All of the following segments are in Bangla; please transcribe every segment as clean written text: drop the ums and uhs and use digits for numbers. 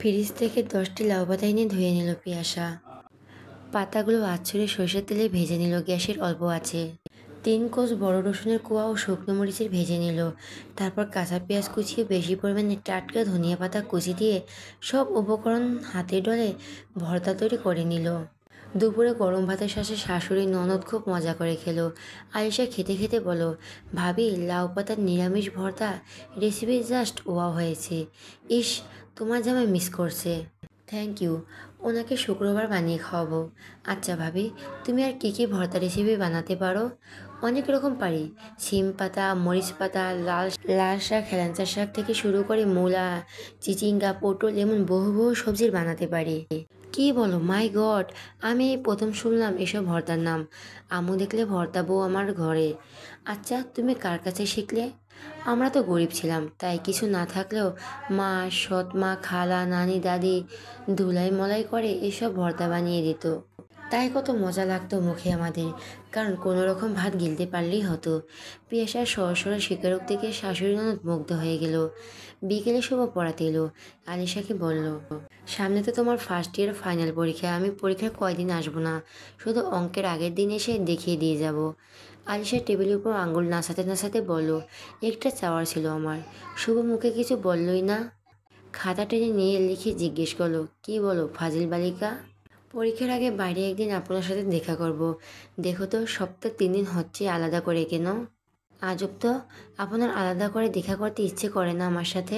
ফ্রিজ থেকে 10টি লাউ পাতা এনে ধুয়ে নিল পিয়াসা। পাতাগুলো আঁচড়ে সরিষার তেলে ভেজে নিল গ্যাসের অল্প আছে। 3 কোষ বড় রসুনের কোয়া ও শুকনো মরিচের ভেজে নিল। তারপর কাঁচা পেঁয়াজ কুচিয়ে বেশি পরিমাণে টাটকা ধনিয়া পাতা কুচি দিয়ে সব উপকরণ হাতে ডলে ভর্তা তৈরি করে নিল। দুপুরে গরম ভাতের সাথে শাশুড়ি ননদ খুব মজা করে খেলো। আয়েশা খেতে খেতে বলো, ভাবি লাউ পাতার নিরামিষ ভর্তা রেসিপি জাস্ট ওয়াও হয়েছে। ইস, তোমার জামাই মিস করছে। থ্যাংক ইউ, ওনাকে শুক্রবার বানিয়ে খাওয়াবো। আচ্ছা ভাবি, তুমি আর কী কী ভর্তা রেসিপি বানাতে পারো? অনেক রকম পারি। শিম পাতা, মরিচ পাতা, লাল লাল শাক, হেলেঞ্চা শাক থেকে শুরু করে মূলা, চিচিঙ্গা, পটল এমন বহু বহু সবজির বানাতে পারি। কি বলো, মাই গড! আমি এই প্রথম শুনলাম এসব ভর্তার নাম। আম্মু দেখলে ভর্তা বউ আমার ঘরে। আচ্ছা, তুমি কার কাছে শিখলে? আমরা তো গরিব ছিলাম, তাই কিছু না থাকলেও মা, সৎ মা, খালা, নানি, দাদি ধুলাই মলাই করে এসব ভর্তা বানিয়ে দিত। তাই কত মজা লাগতো মুখে আমাদের, কারণ কোনো রকম ভাত গিলতে পারলেই হতো। পিয়াসার সরাসরি স্বীকারোক্তি থেকে শাশুড়ি ননদ মুগ্ধ হয়ে গেল। বিকেলে শুভ পড়াতে এলো। আলিশাকে বলল, সামনে তো তোমার ফার্স্ট ইয়ার ফাইনাল পরীক্ষা। আমি পরীক্ষার কয়দিন আসবো না, শুধু অঙ্কের আগের দিন এসে দেখিয়ে দিয়ে যাব। আলিশা টেবিলের উপর আঙুল নাচাতে নাচাতে বলল, একটা চাওয়ার ছিল আমার। শুভ মুখে কিছু বললই না। খাতা টেনে নিয়ে লিখে জিজ্ঞেস করলো, কি বলো ফাজিল বালিকা? পরীক্ষার আগে বাইরে একদিন আপনার সাথে দেখা করব। দেখো তো, সপ্তাহে 3 দিন হচ্ছে, আলাদা করে কেন? আজব তো, আপনার আলাদা করে দেখা করতে ইচ্ছে করে না আমার সাথে?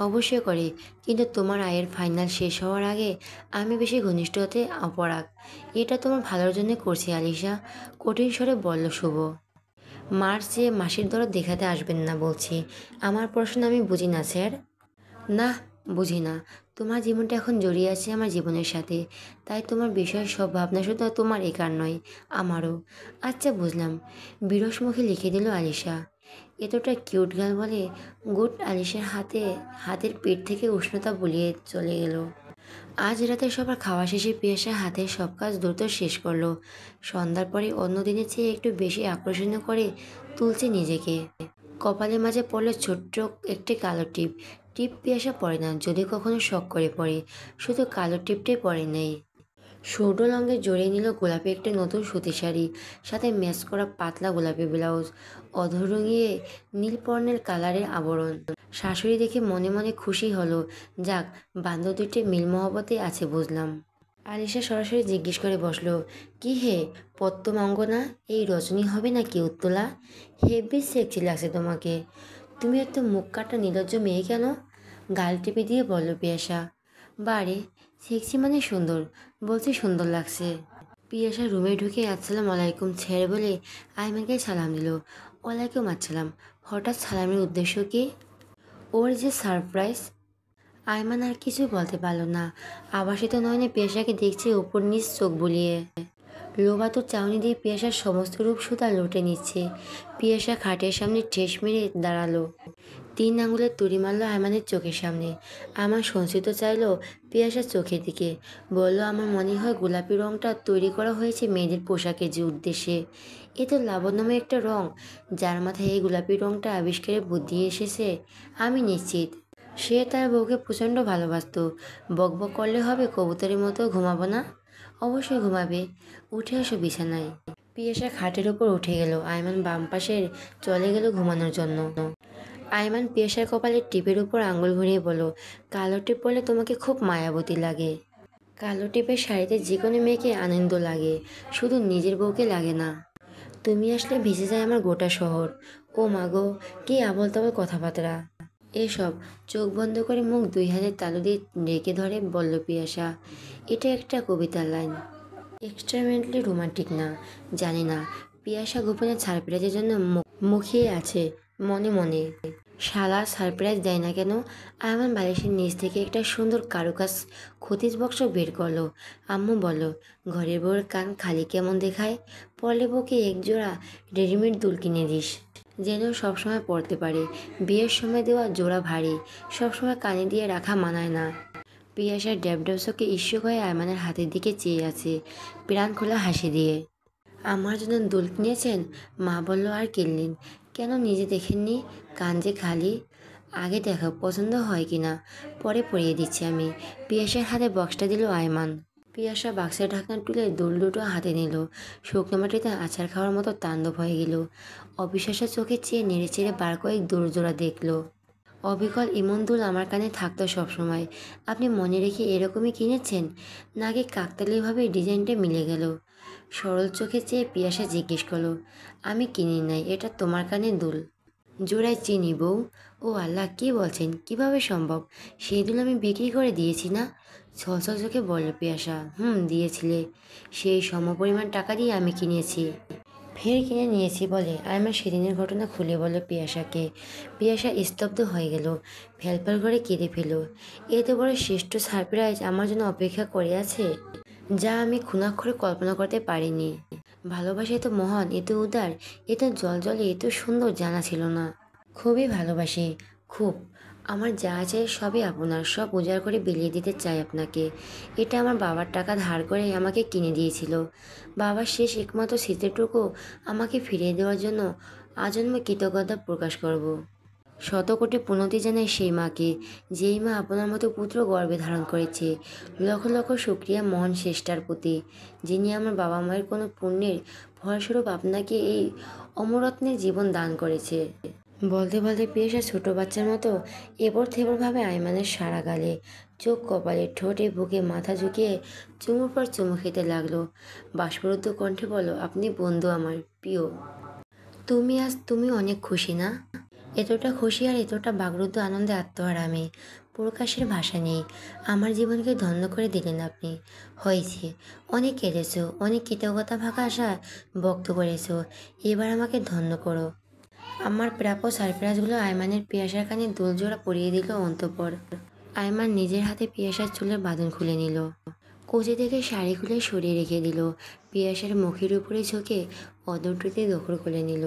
অবশ্যই করে, কিন্তু তোমার আয়ের ফাইনাল শেষ হওয়ার আগে আমি বেশি ঘনিষ্ঠ হতে অপরাগ। এটা তোমার ভালোর জন্য করছি আলিশা, কঠিন স্বরে বলল শুভ। মার চেয়ে মাসির দরদ দেখাতে আসবেন না বলছি। আমার পড়াশোনা আমি বুঝি না স্যার। না, বুঝি না। তোমার জীবনটা এখন জড়িয়ে আছে আমার জীবনের সাথে, তাই তোমার বিষয়ে সব ভাবনা শুধু তোমার একার নয়, আমারও। আচ্ছা বুঝলাম, বিরস মুখে লিখে দিল আলিশা। এতটা কিউট গাল বলে গুড আলিশার হাতের পেট থেকে উষ্ণতা বলিয়ে চলে গেল। আজ রাতে সবার খাওয়া শেষে পিয়াসা হাতের সব কাজ দ্রুত শেষ করলো। সন্ধ্যার পরে অন্য দিনের চেয়ে একটু বেশি আকর্ষণীয় করে তুলছে নিজেকে। কপালের মাঝে পড়লো ছোট্ট একটি কালো টিপ। টিপ পিয়াসা পরে না, যদি কখনো শখ করে পরে, শুধু কালো টিপটাই পরে নেই। সৌডো লঙ্গে জড়িয়ে নিল গোলাপি একটা নতুন সুতি শাড়ি, সাথে ম্যাচ করা পাতলা গোলাপি ব্লাউজ, অধরঙিয়ে নীল পর্ণের কালারের আবরণ। শাশুড়ি দেখে মনে মনে খুশি হলো, যাক, বান্ধব দুইটি মিল মহব্বতে আছে বুঝলাম। আলিশা সরাসরি জিজ্ঞেস করে বসলো, কি হে পদ্মমঙ্গনা, এই রজনী হবে নাকি উত্তলা? হেব্বি সেক্সি লাগছে তোমাকে। তুমি এত মুখ কাটা নির্লজ্জ মেয়ে কেন? গাল টিপে দিয়ে বলল পিয়াসা। বারে, সেক্সি মানে সুন্দর, বলছি সুন্দর লাগছে। পিয়াসা রুমে ঢুকে আসসালাম আলাইকুম ছেড়ে বলে আইমানকে সালাম দিল। ওয়ালাইকুম আসসালাম। হঠাৎ সালামের উদ্দেশ্য কি? ওর যে সারপ্রাইজ। আইমান আর কিছু বলতে পারল না। আবাসিত নয়নে পিয়াসাকে দেখছে উপর নিচ চোখ বুলিয়ে। লোবাতুর চাউনি দিয়ে পিয়াসার সমস্ত রূপ সুতা লুটে নিচ্ছে। পিয়াসা খাটের সামনে ঠেস মেরে দাঁড়ালো। 3 আঙুলের তুড়ি মারল আয়মানের চোখের সামনে। আমার সঞ্চিত চাইলো পিয়াসার চোখের দিকে। বলল, আমার মনে হয় গোলাপি রঙটা তৈরি করা হয়েছে মেয়েদের পোশাকের যে উদ্দেশ্যে। এ তো লাবণ্যময় একটা রং, যার মাথায় এই গোলাপি রঙটা আবিষ্কারের বুদ্ধি এসেছে আমি নিশ্চিত। সে তার বউকে প্রচণ্ড ভালোবাসত। বকবক করলে হবে কবুতরের মতো ঘুমাবো না? অবশ্যই ঘুমাবে। উঠে আসো বিছানায়। পিয়াসা খাটের ওপর উঠে গেল। আয়মান বাম পাশে চলে গেল ঘুমানোর জন্য। আয়মান পিয়াসার কপালের টিপের উপর আঙুল ঘুরিয়ে বলল, কালো টিপ পরলে তোমাকে খুব মায়াবতী লাগে। কালো টিপের শাড়িতে যে কোনো মেয়েকে আনন্দ লাগে, শুধু নিজের বউকে লাগে না। তুমি আসলে ভেসে যায় আমার গোটা শহর। ও মাগো, কি আবল তাবল কথাবার্তা এসব! চোখ বন্ধ করে মুখ 2 হাতের তালু দিয়ে রেখে ধরে বলল পিয়াসা। এটা একটা কবিতার লাইন, এক্সট্রামেন্টলি রোমান্টিক না। জানি না। পিয়াসা গোপনে সারপ্রাইজের জন্য মুখিয়ে আছে মনে মনে। শালা সারপ্রাইজ দেয় না কেন? আয়মান বালিশের নিচ থেকে একটা সুন্দর কারুকাজ খতিজ বক্স বের করলো। আম্মু বলল, ঘরের বউয়ের কান খালি কেমন দেখায়? পরলে বউকে একজোড়া রেডিমেড দুল কিনে দিস, যেন সবসময় পরতে পারে। বিয়ের সময় দেওয়া জোড়া ভারী, সবসময় কানে দিয়ে রাখা মানায় না। পিয়াসার ড্যাবড্যাব চোখে ইস্যুক হয়ে আয়মানের হাতের দিকে চেয়ে আছে প্রাণ খোলা হাসি দিয়ে। আমার জন্য দুল কিনেছেন? মা বলল আর কিনলেন কেন, নিজে দেখেননি কান যে খালি? আগে দেখো পছন্দ হয় কি না, পরে পরিয়ে দিচ্ছি আমি। পিয়াসার হাতে বক্সটা দিল আয়মান। পিয়াসা বাক্সের ঢাকনা তুলে দুল দুটো হাতে নিল। শুকনো মাটিতে আছাড় খাওয়ার মতো তাণ্ডব হয়ে গেল। অবিশ্বাসের চোখে চেয়ে নেড়ে চেড়ে বার কয়েক দৌড়জোড়া দেখলো। অবিকল ইমন দুল আমার কানে থাকতো সবসময়। আপনি মনে রেখে এরকমই কিনেছেন, নাকি কাকতালীয়ভাবে ডিজাইনটা মিলে গেল? সরল চোখে চেয়ে পিয়াসা জিজ্ঞেস করলো। আমি কিনি নাই, এটা তোমার কানে দুল। জোড়ায় চিনি বউ। ও আল্লাহ, কি বলছেন, কিভাবে সম্ভব? সেই দুল আমি বিক্রি করে দিয়েছি না? ছলছল চোখে বলল পিয়াসা। দিয়েছিলে। সেই সমপরিমাণ টাকা দিয়ে আমি কিনেছি। ফের কিনে নিয়েছি বলে আয়মা সেদিনের ঘটনা খুলে বলল পিয়াসাকে। পিয়াসা স্তব্ধ হয়ে গেল, ফেলফেল করে কেঁদে ফেল। এত বড় শ্রেষ্ঠ সারপ্রাইজ আমার জন্য অপেক্ষা করে আছে, যা আমি খুনাক্ষরে কল্পনা করতে পারিনি। ভালোবাসা এত মহান, এত উদার, এত জলজলে, এত সুন্দর জানা ছিল না। খুবই ভালোবাসি, খুব। আমার যা আছে সবই আপনার, সব উজাড় করে বিলিয়ে দিতে চাই আপনাকে। এটা আমার বাবার টাকা ধার করে আমাকে কিনে দিয়েছিল। বাবার শেষ একমাত্র স্মৃতিটুকু আমাকে ফিরিয়ে দেওয়ার জন্য আজন্ম কৃতজ্ঞতা প্রকাশ করব। শত কোটি প্রণতি জানাই সেই মাকে, যেই মা আপনার মতো পুত্র গর্ভে ধারণ করেছে। লক্ষ লক্ষ শুক্রিয়া মহান শ্রেষ্ঠার প্রতি, যিনি আমার বাবা মায়ের কোনো পুণ্যের ফলস্বরূপ আপনাকে এই অমরত্নের জীবন দান করেছে। বলতে বলতে পিয়াসা ছোট বাচ্চার মতো এপর থেপরভাবে আয়মানের সারা গালে, চোখ কপালে, ঠোঁটে, বুকে মাথা ঝুঁকিয়ে চুমুর পর চুমু খেতে লাগলো। বাষ্পরুদ্ধ কণ্ঠে বলল, আপনি বন্ধু আমার প্রিয়। তুমি অনেক খুশি না? এতটা খুশি আর এতটা বাগরুদ্ধ আনন্দে আত্মহারা আমি, প্রকাশের ভাষা নেই। আমার জীবনকে ধন্য করে দিলেন আপনি। হয়েছে, অনেক কেঁদেছো, অনেক কৃতজ্ঞতা ভাঙা আশা ব্যক্ত করেছো, এবার আমাকে ধন্য করো। আমার প্রাপ্য সারপ্রাইজগুলো আয়মানের পিয়াসার কানে দুলজোড়া পরিয়ে দিল অন্তঃপর। আয়মান নিজের হাতে পিয়াসার চুলের বাঁধন খুলে নিল, কোচে থেকে শাড়ি খুলে সরিয়ে রেখে দিল। পিয়াসার মুখের উপরে ঝুঁকে অদরটিতে দখল করে নিল।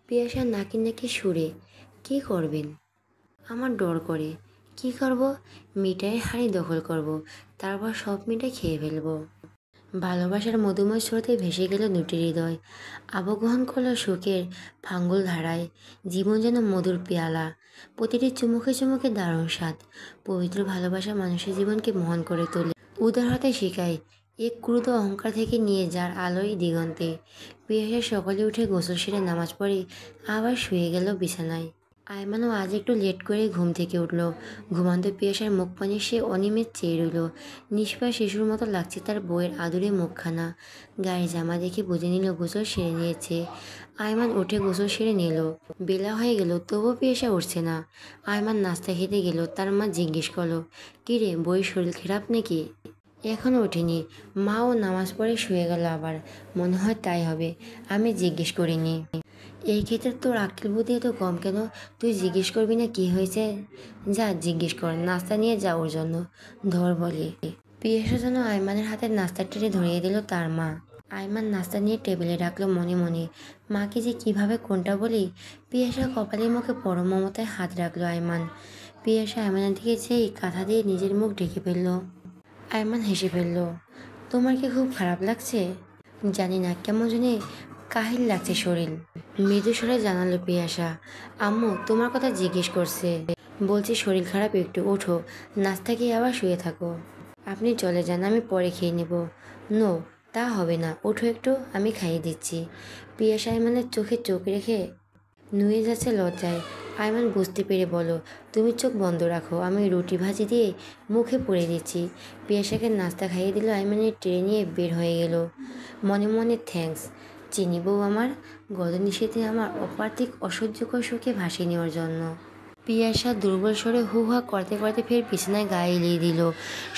পিয়াসার নাকি নাকি সুরে, কি করবেন? আমার ডর করে। কি করব? মিঠাইয়ের হাঁড়ি দখল করব, তারপর সব মিঠাই খেয়ে ফেলবো। ভালোবাসার মধুময় স্রোতে ভেসে গেল দুটি হৃদয়, আবগ্রহণ করলো সুখের ফাঙ্গুল ধারায়। জীবন যেন মধুর পেয়ালা, প্রতিটি চুমুকে চুমুকে দারুণ স্বাদ। পবিত্র ভালোবাসা মানুষের জীবনকে মহান করে তোলে, উদারতা শেখায়, এক ক্রুদ্ধ অহংকার থেকে নিয়ে যার আলোয় দিগন্তে। পিয়াসা সকালে উঠে গোসল সেরে নামাজ পড়ে আবার শুয়ে গেল বিছানায়। আয়মানও আজ একটু লেট করে ঘুম থেকে উঠল। ঘুমান্ত পিয়াসার মুখ পানে সে অনিমেষ চেয়ে রইল। নিষ্পাপ শিশুর মতো লাগছে তার বউয়ের আদুরে মুখখানা। গায়ে জামা দেখে বুঝে নিল গোসল সেরে নিয়েছে। আয়মান উঠে গোসল সেরে নিল। বেলা হয়ে গেল, তবুও পিয়াসা উঠছে না। আয়মান নাস্তা খেতে গেল, তার মা জিজ্ঞেস করলো, কিরে বউয়ের শরীর খারাপ নাকি? এখনও ওঠেনি। মাও নামাজ পড়ে শুয়ে গেল আবার। মনে হয় তাই হবে, আমি জিজ্ঞেস করিনি। এই ক্ষেত্রে তোর আক্কেল বুদ্ধি এত কম কেন? তুই জিজ্ঞেস করবি না কি হয়েছে? যা জিজ্ঞেস কর, নাস্তা নিয়ে যা ওর জন্য, ধর বলি। পিয়াসা যেন আয়মানের হাতে নাস্তার ট্রে ধরিয়ে দিল তার মা। আয়মান নাস্তা নিয়ে টেবিলে রাখলো মনে মনে। মাকে যে কিভাবে কোনটা বলি। পিয়াসা কপালে মুখে পরম মমতায় হাত রাখলো আয়মান। পিয়াসা আয়মানের দিকে চেয়ে কাঁথা দিয়ে নিজের মুখ ঢেকে ফেলল। আয়মান হেসে ফেলল। তোমার কি খুব খারাপ লাগছে? জানি না, কেমন জানি কাহিল লাগছে শরীর। মৃদু স্বরে জানালো পিয়াসা। আম্মু তোমার কথা জিজ্ঞেস করছে, বলছি শরীর খারাপ, একটু ওঠো, নাস্তা খেয়ে আবার শুয়ে থাকো। আপনি চলে যান, আমি পরে খেয়ে নেব। নো, তা হবে না, ওঠো একটু, আমি খাইয়ে দিচ্ছি। পিয়াসা আয়মানের চোখে চোখ রেখে নুয়ে যাচ্ছে লজ্জায়। আয়মান বুঝতে পেরে বলো, তুমি চোখ বন্ধ রাখো, আমি রুটি ভাজি দিয়ে মুখে পুড়ে দিচ্ছি। পিয়াসাকে নাস্তা খাইয়ে দিল। আয়মানের ট্রে নিয়ে বের হয়ে গেল, মনে মনে থ্যাঙ্কস চিনি বউ আমার, গদনিষেধে আমার অপার্থিক অসহ্যকর সুখে ভাসিয়ে নেওয়ার জন্য। পিয়াসা দুর্বল স্বরে হু হা করতে করতে ফের বিছানায় গায়ে এলিয়ে দিল।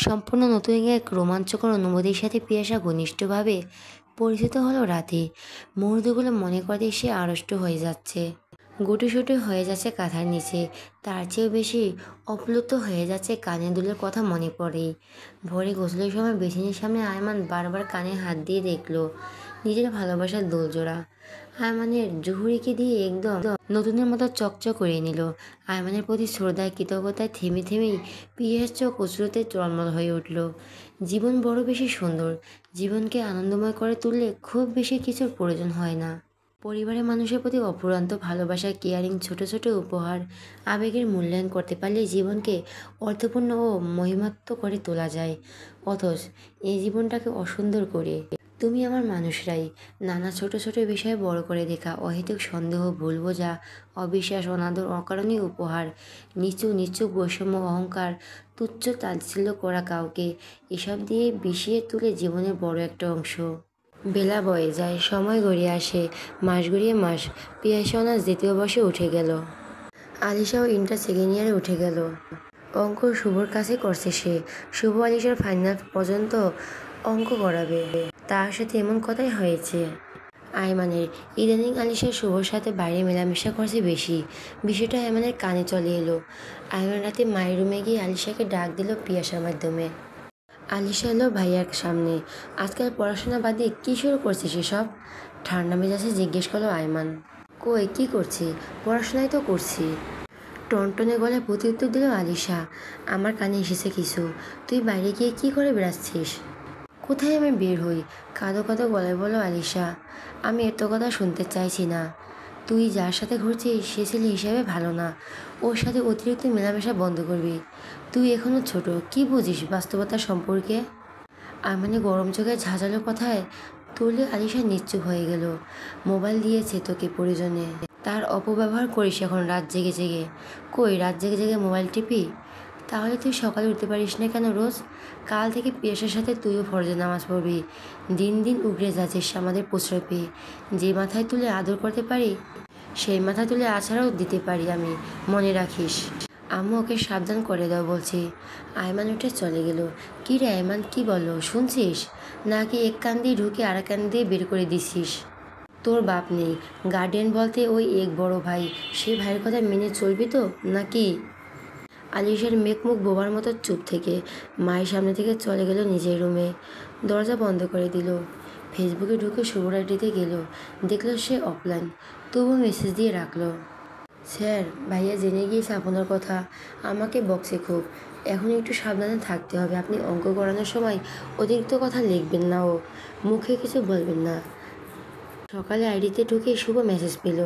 সম্পূর্ণ নতুন এক রোমাঞ্চকর অনুভূতির সাথে পিয়াসা ঘনিষ্ঠভাবে পরিচিত হলো রাতে। মুহূর্তগুলো মনে করতে সে আড়ষ্ট হয়ে যাচ্ছে, গুটিসুটি হয়ে যাচ্ছে কাঁথার নিচে। তার চেয়েও বেশি অপ্লুত হয়ে যাচ্ছে কানে দুলের কথা মনে পড়েই। ভোরে গোসলের সময় বেসিনের সামনে আয়মান বারবার কানে হাত দিয়ে দেখলো নিজের ভালোবাসার দোলজোড়া। আয়মানের জুহুরিকে দিয়ে একদম নতুনের মতো চকচক করে নিল। আয়মানের প্রতি শ্রদ্ধায় কৃতজ্ঞতায় থেমে থেমেই পিয়ার চোখ অশ্রুতে টলমল হয়ে উঠল। জীবন বড় বেশি সুন্দর। জীবনকে আনন্দময় করে তুললে খুব বেশি কিছুর প্রয়োজন হয় না। পরিবারের মানুষের প্রতি অফুরন্ত ভালোবাসা, কেয়ারিং, ছোট ছোট উপহার, আবেগের মূল্যায়ন করতে পারলে জীবনকে অর্থপূর্ণ ও মহিমান্বিত করে তোলা যায়। অথচ এই জীবনটাকে অসুন্দর করে তুমি আমার মানুষরাই নানা ছোট ছোট বিষয়ে বড় করে দেখা, অহেতুক সন্দেহ, ভুল বোঝা, অবিশ্বাস, অনাদর, অকারণে উপহার, নিচু নিচু বৈষম্য, অহংকার, তুচ্ছ তাচ্ছিল্য করা কাউকে, এসব দিয়ে বিষিয়ে তুলে জীবনের বড় একটা অংশ। বেলা বয়ে যায়, সময় গড়িয়ে আসে, মাস গড়িয়ে মাস। পিয়াসা অনার্স দ্বিতীয় বর্ষে উঠে গেল। আলিশাও ইন্টার সেকেন্ড ইয়ারে উঠে গেল। অঙ্ক শুভর কাছে করছে সে। শুভ আলিশার ফাইনাল পর্যন্ত অঙ্ক করাবে, তার সাথে এমন কথাই হয়েছে আয়মানের। ইদানিং আলিশা শুভর সাথে বাইরে মেলামেশা করছে বেশি। বিষয়টা আয়মানের কানে চলে এলো। আয়মান রাতে মায়ের রুমে গিয়ে আলিশাকে ডাক দিল পিয়াসার মাধ্যমে। আলিশা এলো ভাইয়ার সামনে। আজকাল পড়াশোনা বাদে কী শুরু করছিস এসব? ঠান্ডা মেজাজে জিজ্ঞেস করলো আয়মান। কই কী করছি, পড়াশোনাই তো করছি। টনটনে গলায় প্রত্যুত্তর দিল আলিশা। আমার কানে এসেছে কিছু। তুই বাইরে গিয়ে কী করে বেড়াচ্ছিস? কোথায় আমি বের হই? কাঁদো কাঁদো গলায় বলো আলিশা। আমি এত কথা শুনতে চাইছি না। তুই যার সাথে ঘুরছিস সে ছেলে হিসাবে ভালো না। ওর সাথে অতিরিক্ত মেলামেশা বন্ধ করবি। তুই এখনও ছোট, কি বুঝিস বাস্তবতা সম্পর্কে? আর মানে গরম চোখে ঝাঁঝালো কথায় তুলে আলিশা নিশ্চুপ হয়ে গেল। মোবাইল দিয়েছে তোকে প্রয়োজনে, তার অপব্যবহার করিস এখন রাত জেগে জেগে। কই রাত জেগে জেগে মোবাইল টিপি? তাহলে তুই সকালে উঠতে পারিস না কেন রোজ? কাল থেকে পিয়াসের সাথে তুইও ফরজে নামাজ পড়বি। দিন দিন উগড়ে যাচ্ছিস আমাদের প্রশ্রয় পেয়ে। যে মাথায় তুলে আদর করতে পারি সেই মাথা তুলে আছাড়াও দিতে পারি আমি, মনে রাখিস। আম্মু ওকে সাবধান করে দাও বলছি। আয়মান উঠে চলে গেল। কী রে আয়মান, কী বলো শুনছিস? নাকি এক কান দিয়ে ঢুকে আর কান দিয়ে বের করে দিছিস? তোর বাপ নেই, গার্ডিয়ান বলতে ওই এক বড় ভাই, সেই ভাইয়ের কথা মেনে চলবি তো নাকি? আলিশার মেঘমুখ বোবার মতো চুপ থেকে মায়ের সামনে থেকে চলে গেল নিজের রুমে। দরজা বন্ধ করে দিল। ফেসবুকে ঢুকে শুভর আইডিতে গেল। দেখলো সে অফলাইন, তবু মেসেজ দিয়ে রাখলো। স্যার, ভাইয়া জেনে গিয়েছে আপনার কথা, আমাকে বকছে খুব। এখন একটু সাবধানে থাকতে হবে। আপনি অঙ্ক করানোর সময় অতিরিক্ত কথা লিখবেন না ও মুখে কিছু বলবেন না। সকালে আইডিতে ঢুকে শুভ মেসেজ পেল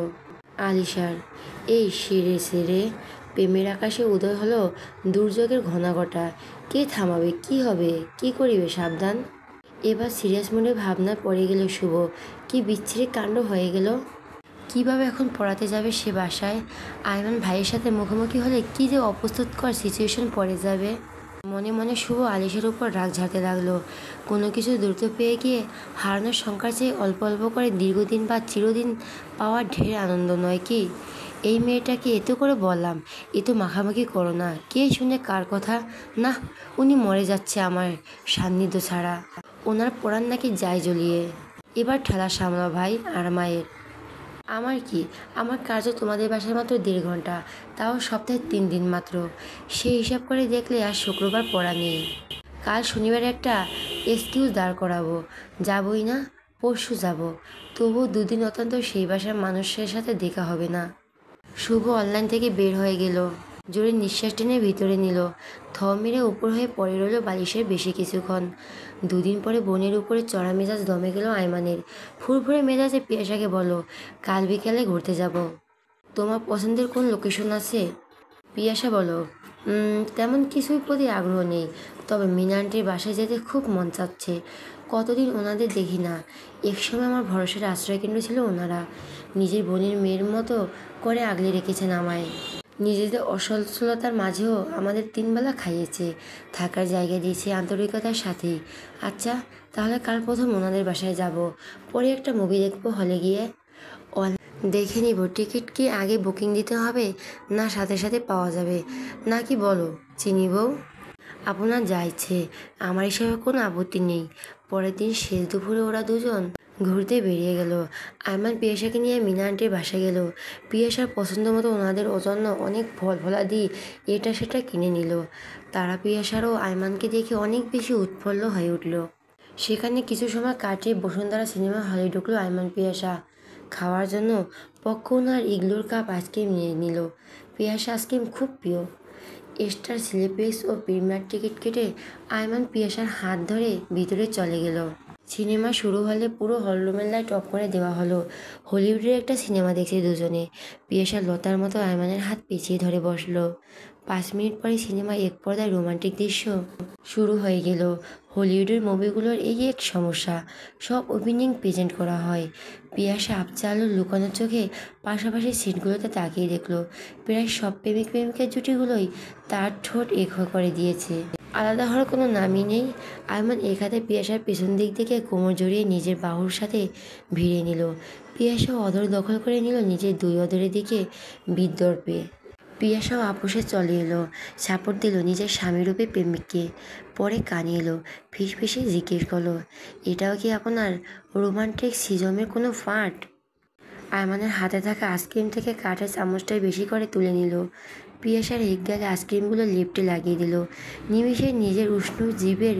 আলিশার। এই সেরে সেরে প্রেমের আকাশে উদয় হলো দুর্যোগের ঘনাঘটা। কে থামাবে? কি হবে? কি করিবে? সাবধান। এবার সিরিয়াস মনে ভাবনা পড়ে গেল শুভ। কি বিচ্ছিরি কাণ্ড হয়ে গেল। কিভাবে এখন পড়াতে যাবে সে বাসায়? আয়মান ভাইয়ের সাথে মুখোমুখি হলে কি যে অপ্রস্তুতকর সিচুয়েশন পড়ে যাবে। মনে মনে শুভ আলিশের উপর রাগ ঝাড়তে লাগলো। কোনো কিছু দ্রুত পেয়ে গিয়ে হারানোর সংখ্যার চেয়ে অল্প অল্প করে দীর্ঘদিন বা চিরদিন পাওয়ার ঢের আনন্দ নয় কি? এই মেয়েটাকে এত করে বললাম এ তো মাখামাখি করো না, কে শুনে কার কথা। না, উনি মরে যাচ্ছে আমার সান্নিধ্য ছাড়া। ওনার পড়ান নাকি যায় জ্বলিয়ে। এবার ঠেলা সামলা ভাই আর মায়ের। আমার কি? আমার কাজও তোমাদের বাসায় মাত্র 1.5 ঘন্টা, তাও সপ্তাহে 3 দিন মাত্র। সেই হিসাব করে দেখলে আর শুক্রবার পড়া নেই। কাল শনিবার একটা এক্সকিউজ দাঁড় করাবো। যাবই না, পরশু যাব। তবুও 2 দিন অত্যন্ত সেই বাসার মানুষের সাথে দেখা হবে না। শুভ অনলাইন থেকে বের হয়ে গেল। জোরে নিঃশ্বাস টেনে ভিতরে নিল। থম মেরে উপর হয়ে পড়ে রইল বালিশের বেশি কিছুক্ষণ। 2 দিন পরে বোনের উপরে চড়া মেজাজ দমে গেল আয়মানের। ফুরফুরে মেজাজে পিয়াসাকে বলো, কাল বিকালে ঘুরতে যাব। তোমার পছন্দের কোন লোকেশন আছে? পিয়াসা বলো, তেমন কিছুর প্রতি আগ্রহ নেই, তবে মিনা আন্টির বাসায় যেতে খুব মন চাচ্ছে। কতদিন ওনাদের দেখি না। একসময় আমার ভরসার আশ্রয়কেন্দ্র ছিল ওনারা। নিজের বোনের মেয়ের মতো করে আগলে রেখেছেন আমায়। নিজেদের অসচ্ছলতার মাঝেও আমাদের 3 বেলা খাইয়েছে, থাকার জায়গা দিয়েছে আন্তরিকতার সাথেই। আচ্ছা, তাহলে কাল প্রথম ওনাদের বাসায় যাব, পরে একটা মুভি দেখবো হলে গিয়ে। দেখে নিব টিকিট কি আগে বুকিং দিতে হবে না সাথে সাথে পাওয়া যাবে নাকি, বলো চিনি বউ। আপনার যা ইচ্ছে, আমার হিসাবে কোনো আপত্তি নেই। পরের দিন শেষ দুপুরে ওরা দুজন ঘুরতে বেরিয়ে গেল। আয়মান পিয়াসাকে নিয়ে মিনা আন্টির বাসায় গেল। পিয়াসার পছন্দ মতো ওনাদের জন্য অনেক ফল ফলাদি এটা সেটা কিনে নিল। তারা পিয়াসারও আয়মানকে দেখে অনেক বেশি উৎফুল্ল হয়ে উঠল। সেখানে কিছু সময় কাটিয়ে বসুন্ধরা সিনেমা হলে ঢুকলো আয়মান পিয়াসা। খাওয়ার জন্য পপকর্ন আর ইগলুর কাপ আইসক্রিম নিয়ে নিল। পিয়াসা আইসক্রিম খুব প্রিয়। স্টার সিনেপ্লেক্স ও প্রিমিয়ার টিকিট কেটে আয়মান পিয়াসার হাত ধরে ভিতরে চলে গেল। সিনেমা শুরু হলে পুরো হলরুমের লাইট অফ করে দেওয়া হলো। হলিউডের একটা সিনেমা দেখছে দুজনে। পিয়াসা লতার মতো আয়মানের হাত পেঁচিয়ে ধরে বসলো। 5 মিনিট পরে সিনেমা এক পর্দায় রোমান্টিক দৃশ্য শুরু হয়ে গেল। হলিউডের মুভিগুলোর এই এক সমস্যা, সব ওপেনিং প্রেজেন্ট করা হয়। পিয়াসা আপচা আলোর লুকানো চোখে পাশাপাশি সিটগুলোতে তাকিয়ে দেখলো প্রায় সব প্রেমিক প্রেমিকের জুটিগুলোই তার ঠোঁট এক করে দিয়েছে। আলাদা হওয়ার কোনো নামই নেই। আয়মান এক হাতে পিয়াসার পেছন দিক থেকে কোমর জড়িয়ে নিজের বাহুর সাথে ভিড়ে নিল। পিয়াসাও অধর দখল করে নিল নিজের দুই অধরের দিকে বিদ্যর্পে। পিয়াসাও আপোষে চলে এলো, সাপোর্ট দিল নিজের স্বামীরূপে প্রেমিককে। পরে কানে এলো, ফিসফিসে জিজ্ঞেস করলো, এটাও কি আপনার রোমান্টিক সিজমের কোনো ফাঁট? আয়মানের হাতে থাকা আইসক্রিম থেকে কাঠের চামচটাই বেশি করে তুলে নিল। পিয়াসার এক গালে আইসক্রিমগুলো লেপ্টে লাগিয়ে দিল। নিমিষে নিজের উষ্ণ জিভের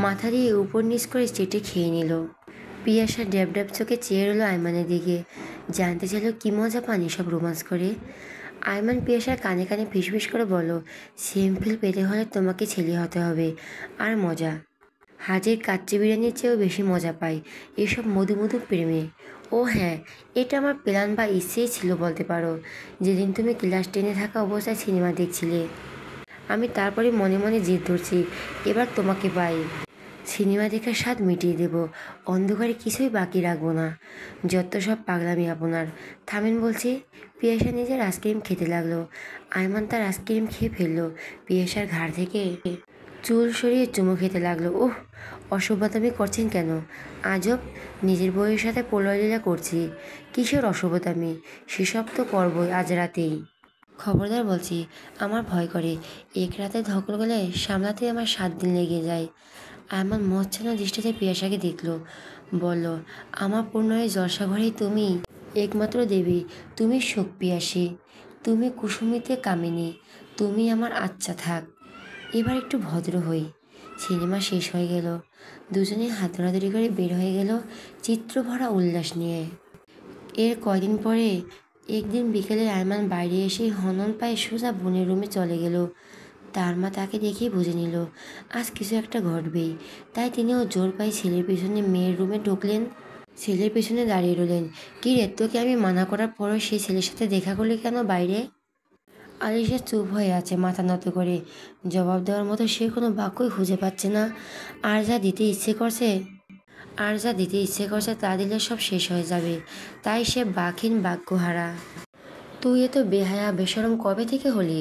মাথা দিয়ে উপর নিচ করে চেটে খেয়ে নিল। পিয়াসা ড্যাব ড্যাব চোখে চেয়ে রইল আয়মানের দিকে, জানতে চাইল কী মজা পান এসব রোমান্স করে। আয়মান পিয়াসার কানে কানে ফিসফিস করে বলল, সেম ফিল পেতে হলে তোমাকে ছেলে হতে হবে। আর মজা, হাজির কাচ্চি বিরিয়ানির চেয়েও বেশি মজা পাই এসব মধু মধু প্রেমে। ও হ্যাঁ, এটা আমার প্ল্যান বা ইচ্ছেই ছিল বলতে পারো। যেদিন তুমি ক্লাস 10-এ থাকা অবস্থায় সিনেমা দেখছিলে, আমি তারপরে মনে মনে জেদ ধরছি এবার তোমাকে পাই। সিনেমা দেখার স্বাদ মিটিয়ে দেব, অন্ধকারে কিছুই বাকি রাখবো না। যত সব পাগলামি আপনার, থামেন বলছি। পিয়াসা নিজের আইসক্রিম খেতে লাগলো। আয়মান তার আইসক্রিম খেয়ে ফেললো। পিয়াসার ঘাড় থেকে চুল সরিয়ে চুমু খেতে লাগলো। ওহ, অসভ্যতামি করছেন কেন? আজব, নিজের বউয়ের সাথে প্রলয়লীলা করছি। কিসের অসভ্যতামি? সেসব তো করবই আজ রাতেই। খবরদার বলছি, আমার ভয় করে। এক রাতে ধকল গেলে সামলাতে আমার 7 দিন লেগে যায়। এমন মোচ্ছানো দৃষ্টিতে পিয়াসাকে দেখল, বলল, আমার পূর্ণের জলসাঘরেই তুমি একমাত্র দেবী। তুমি শোক পিয়াসী, তুমি কুসুমিতে কামিনী, তুমি আমার আচ্ছা থাক। এবার একটু ভদ্র হই। সিনেমা শেষ হয়ে গেল। দুজনে হাত ধরাধরি করে বের হয়ে গেল চিত্রভরা উল্লাস নিয়ে। এর কয়দিন পরে একদিন বিকেলে আয়মান বাইরে এসে হনন পায়ে সোজা বোনের রুমে চলে গেল। তার মা তাকে দেখেই বুঝে নিল আজ কিছু একটা ঘটবেই। তাই তিনিও জোর পায়ে ছেলের পেছনে মেয়ের রুমে ঢুকলেন। ছেলের পেছনে দাঁড়িয়ে রইলেন। কি রে, তোকে আমি মানা করার পরও সেই ছেলের সাথে দেখা করলি কেন বাইরে? আলিশা চুপ হয়ে আছে, মাথা নত করে। জবাব দেওয়ার মতো সে কোনো বাক্যই খুঁজে পাচ্ছে না। আর যা দিতে ইচ্ছে করছে তা দিলে সব শেষ হয়ে যাবে। তাই সে বাকহীন বাক্যহারা। তুই এত বেহায়া বেশরম কবে থেকে হলি?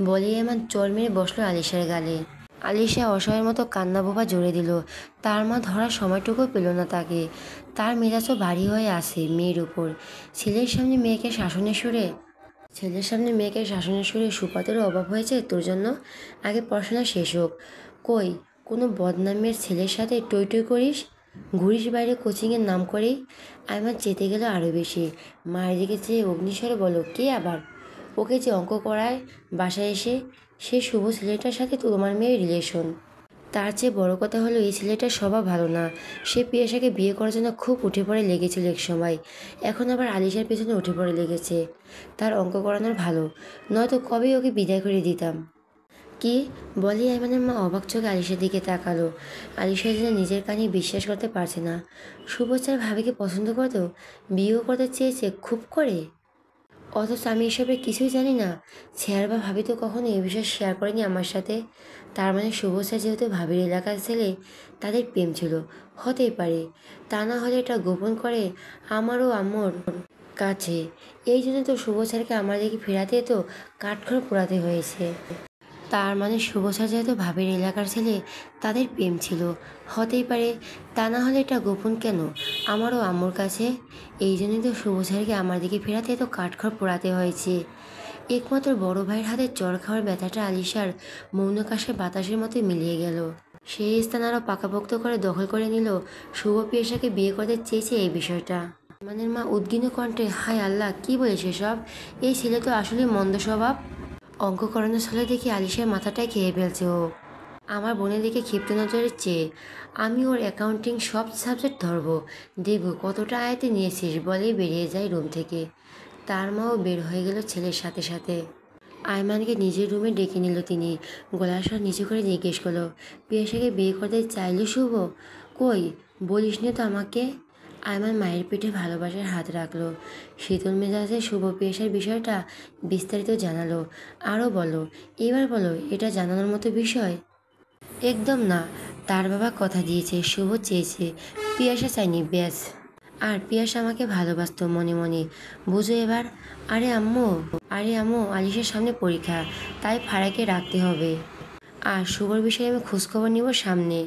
বলে এমন চড় মেরে বসলো আলিশার গালে। আলিশা অসহায়ের মতো কান্না বোবা জোরে দিল। তার মা ধরার সময়টুকু পেল না তাকে। তার মেজাজও ভারী হয়ে আসে মেয়ের উপর। ছেলের সামনে মেয়েকে শাসনের সুরে সুপাতেরও অভাব হয়েছে তোর জন্য? আগে পড়াশোনা শেষ হোক। কই, কোনো বদনামের ছেলের সাথে টই টই করিস, ঘুরিস বাইরে কোচিংয়ের নাম করেই? আমার চেতে গেল আরও বেশি। মায়ের দিকে চেয়ে অগ্নিস্বরে বলো, কে আবার? ওকে যে অঙ্ক করায় বাসায় এসে, সে শুভ ছেলেটার সাথে তোমার মেয়ের রিলেশন। তার চেয়ে বড় কথা হলো এই ছেলেটার স্বভাব ভালো না। সে পিয়াসাকে বিয়ে করার জন্য খুব উঠে পড়ে লেগেছিল এক সময়। এখন আবার আলিশার পেছনে উঠে পড়ে লেগেছে। তার অঙ্ক করানোর ভালো, নয়তো কবেই ওকে বিদায় করে দিতাম। কি বলি? আইমানের মা অবাক চোখে আলিশার দিকে তাকালো। আলিশা যেন নিজের কানে বিশ্বাস করতে পারছে না। শুভচার ভাবিকে পছন্দ করতো, বিয়েও করতে চেয়েছে খুব করে, অথচ আমি এসবের কিছুই জানি না। শেয়ার বা ভাবি তো কখনো এ বিষয়ে শেয়ার করেনি আমার সাথে। তার মানে শুভচা যেহেতু ভাবির এলাকার ছেলে, তাদের প্রেম ছিল, হতেই পারে। তা না হলে এটা গোপন করে আমারও আম্মুর কাছে। এই জন্য তো শুভচারকে আমার দিকে ফেরাতে তো কাঠখড় পোড়াতে হয়েছে। তার মানে শুভচা যেহেতু ভাবির এলাকার ছেলে, তাদের প্রেম ছিল, হতেই পারে। তা না হলে এটা গোপন কেন আমারও আম্মুর কাছে? এই জন্যই তো শুভচারকে আমার দিকে ফেরাতে তো কাঠখড় পোড়াতে হয়েছে। একমাত্র বড় ভাইয়ের হাতে চর খাওয়ার ব্যথাটা আলিশার মৌনকাশে বাতাসের মতো মিলিয়ে গেল। সেই স্থান আরও পাকাপোক্ত করে দখল করে নিল শুভ পিয়াসাকে বিয়ে করতে চেয়েছে এই বিষয়টা। আয়মানের মা উদ্গীন কণ্ঠে, হায় আল্লাহ, কি বলেছে সব? এই ছেলে তো আসলে মন্দ স্বভাব। অঙ্ক করানোর ছলে দেখি আলিশার মাথাটাই খেয়ে ফেলছে ও। আমার বোনের দিকে ক্ষিপ্ত নজরের চেয়ে, আমি ওর অ্যাকাউন্টিং সব সাবজেক্ট ধরবো, দেখবো কতটা আয়তে নিয়েছিস বলেই বেরিয়ে যায় রুম থেকে। তার মাও বের হয়ে গেল ছেলের সাথে সাথে। আয়মানকে নিজের রুমে ডেকে নিল তিনি। গলার স্বর নিচু করে জিজ্ঞেস করলো, পিয়াসাকে বিয়ে করতে চাইল শুভ? কই, বলিস নি তো আমাকে। আয়মান মায়ের পিঠে ভালোবাসার হাত রাখলো। শীতল মেজাজে শুভ পিয়াসার বিষয়টা বিস্তারিত জানালো। আরও বলো, এবার বলো, এটা জানানোর মতো বিষয়। একদম না। তার বাবা কথা দিয়েছে, শুভ চেয়েছে, পিয়াসা চাইনি, ব্যাস। আর পিয়াসা আমাকে ভালোবাসতো মনে মনে, বুঝো এবার। আরে আম্মু, আলিশের সামনে পরীক্ষা, তাই ফারাকে রাখতে হবে। আর শুভর বিষয়ে আমি খোঁজখবর নিব সামনে।